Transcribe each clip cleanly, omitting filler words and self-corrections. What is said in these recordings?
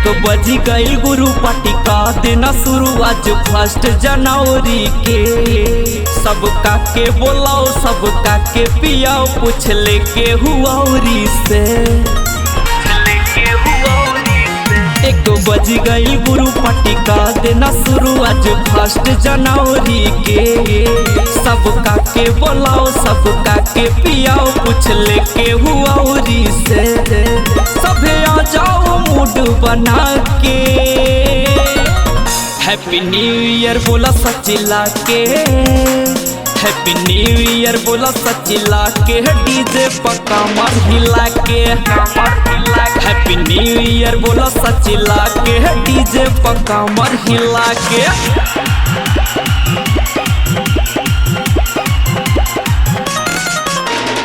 एक बज गई गुरु पार्टी का देना शुरू आज 1 जनवरी के। सबका के बोलाओ सबका के पियाओ पूछ ले के हुआ से। एक बज गई गुरु पार्टी का देना शुरू आज 1 जनवरी के। सबका के बोलाओ सबका के पियाओ पूछ ले के हुआ से। सभे आ जाओ मूड बना के। हैप्पी न्यू ईयर बोला सचिला के। हैप्पी न्यू ईयर बोला सचिला के। डीजे पक्का मर हिला के। हैप्पी न्यू ईयर बोला सचिला के। डीजे पक्का मर हिला के।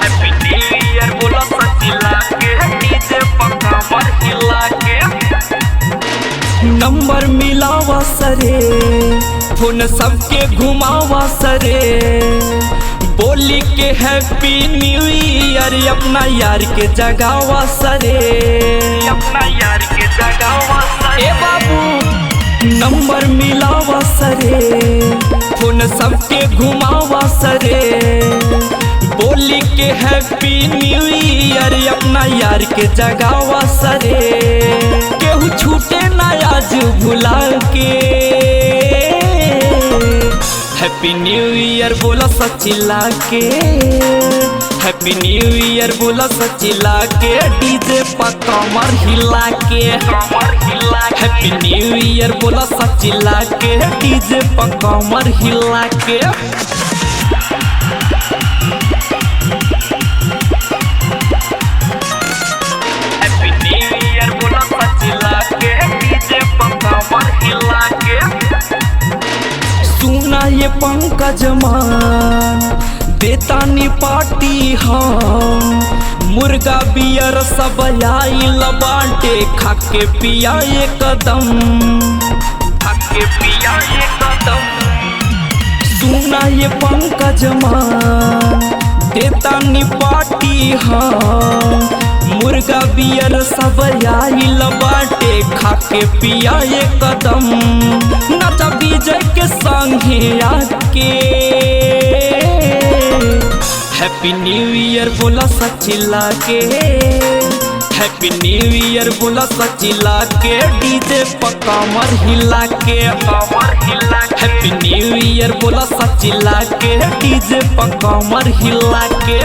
हैप्पी न्यू ईयर बोला सचिला के। डीजे पक्का मर हिला के। नंबर मिलावा सरे फोन सबके घुमावा सरे। बोली के हैप्पी न्यू ईयर अपना यार के जगावा सरे। अपना यार के जगावा सरे। ए बाबू नंबर मिलावा सरे फोन सबके घुमावा सरे। बोली के हैप्पी न्यू ईयर अपना यार के जगावा सरे। केहू छूटे ना आज भुला के। हैप्पी न्यू ईयर बोला सचिला के। हैप्पी न्यू ईयर बोला सचिला के। डीजे पक्का मर हिला के। हैप्पी न्यू ईयर बोला सचिला के। डीजे पक्का मर हिला के। हैप्पी न्यू ईयर बोला सचिला के। डीजे पक्का मर हिला के। सुना ये पंकज मान देता नी पार्टी हम। मुर्गा बियर सब आइल बाटे खाके पिया एक कदम। खाके पिया एक कदम। सुना ये पंकज मान देता नी पार्टी हम। मुर्गा बियर सब आइल बाटे खाके पिया एक कदम। नचा विजय के संगे आके। हैप्पी न्यू ईयर बोला सचिला के। हैप्पी न्यू ईयर बोला सचिला के। डीजे पक्का मर हिला के। हैप्पी न्यू ईयर बोला सचिला के। डीजे पक्का मर हिला के।